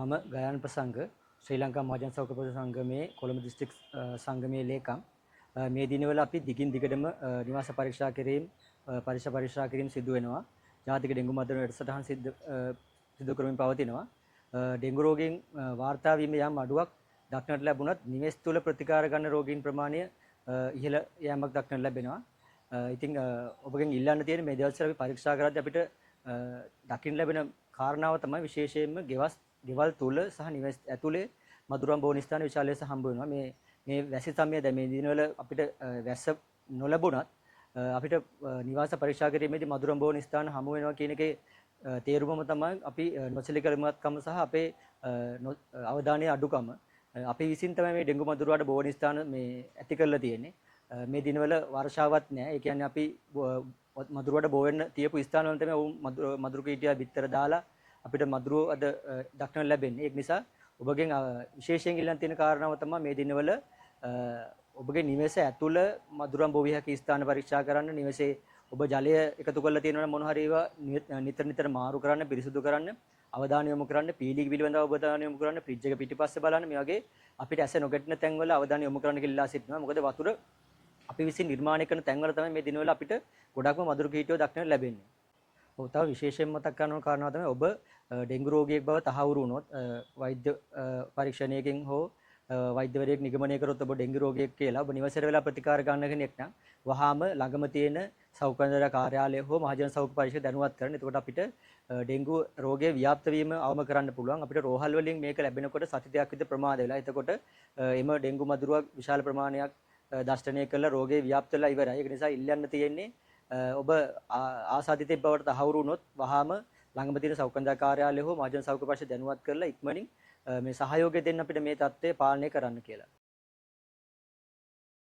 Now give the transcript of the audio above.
මම ගයාන ප්‍රසංග ශ්‍රී ලංකා මහජන සෞඛ්‍ය සංගමේ කොළඹ දිස්ත්‍රික් සංගමේ ලේකම් මේ දිනවල අපි දිගින් දිගටම නිවාස පරීක්ෂා කිරීම පරීක්ෂා කිරීම සිදු වෙනවා. ජාතික ඩෙංගු මර්ධන වැඩසටහන් සිදු කරමින් පවතිනවා. ඩෙංගු රෝගයෙන් වාර්තා වීමේ යම් අඩුවක් දක්නට ලැබුණත් නිවෙස් තුල ප්‍රතිකාර ගන්න රෝගීන් ප්‍රමාණය ඉහළ යෑමක් දක්නට ලැබෙනවා. ඉතින් ඔබගෙන් ඉල්ලන්න තියෙන මේ දවස්වල අපි පරීක්ෂා කරද්දී අපිට දකින්න ලැබෙන කාරණාව තමයි විශේෂයෙන්ම ගෙවල් තුල සහ නිවෙස් ඇතුලේ මදුරම් බෝන ස්ථාන විශාල ලෙස හම්බ වෙනවා. මේ වැසි සමය දැන් මේ දිනවල අපිට වැස්ස නොලැබුණත් අපිට නිවාස පරීක්ෂා කිරීමේදී මදුරම් බෝන ස්ථාන හමු වෙනවා කියන එකේ තේරුමම තමයි අපි නොසලකීමකම සහ අපේ අවධානයේ අඩුකම. අපි විසින් තමයි මේ ඩෙංගු මදුරුවාට බෝන ස්ථාන මේ ඇති කරලා තියෙන්නේ. මේ දිනවල වර්ෂාවක් නැහැ. ඒ කියන්නේ අපි මදුරුවාට බෝ වෙන්න තියපු ස්ථාන වල තමයි මදුරු කීටියා බිත්තර දාලා අපිට මදුරුව අද දක්නට ලැබෙන්නේ. ඒක නිසා ඔබගෙන් විශේෂයෙන් ඉල්ලන් තියෙන කාරණාව තමයි මේ දිනවල ඔබගේ නිවස ඇතුළ මදුරම් බෝ විහක ස්ථාන පරීක්ෂා කරන්න, නිවසේ ඔබ ජලය එකතු කරලා තියෙනවා නම් මොන හරි ඒවා නිතර මාරු කරන්න, පිරිසුදු කරන්න, අවධානය යොමු කරන්න, පීලි පිළිබඳව අවධානය යොමු කරන්න, ෆ්‍රිජ් එක පිටිපස්සේ බලන්න. මේ වගේ අපිට ඇස නොගැටෙන තැන්වල අවධානය යොමු කරන්න කියලා සිටිනවා. මොකද වතුර අපි විසින් නිර්මාණය කරන තැන්වල තමයි මේ දිනවල අපිට ගොඩක්ම මදුරු කීටෝ දක්නට ලැබෙන්නේ. ඔව්, තව විශේෂයෙන් මතක් කරන කාරණාව තමයි ඔබ ඩෙංගු රෝගියෙක් බව තහවුරු වුණොත් වෛද්‍ය පරීක්ෂණයකින් හෝ වෛද්‍යවරයෙක් නිගමනය කරොත් ඔබ ඩෙංගු රෝගියෙක් කියලා ඔබ නිවසට වෙලා ප්‍රතිකාර ගන්න කෙනෙක් නම් වහාම ළඟම තියෙන සෞඛ්‍ය කාර්යාලය හෝ මහජන සෞඛ්‍ය පරීක්ෂක දැනුවත් කරන්න. එතකොට අපිට ඩෙංගු රෝගය ව්‍යාප්ත වීම අවම කරන්න පුළුවන්. අපිට රෝහල් වලින් මේක ලැබෙනකොට සති දෙකක් විතර ප්‍රමාද වෙලා. එතකොට එම ඩෙංගු මදුරුවක් විශාල ප්‍රමාණයක් දෂ්ටනය කළා රෝගේ ව්‍යාප්ත වෙලා ඉවරයි. ඒක නිසා ඉල්ලන්න තියෙන්නේ ඔබ ආසාදිතෙක් බවට තහවුරු වුණොත් වහාම ළඟම තියෙන සෞඛ්‍ය කාර්යාලය හෝ මහජන සෞඛ්‍ය පරීක්ෂක දැනුවත් කරලා ඉක්මනින් මේ සහයෝගය දෙන්න අපිට මේ தත්ත්වය පාලනය කරන්න කියලා.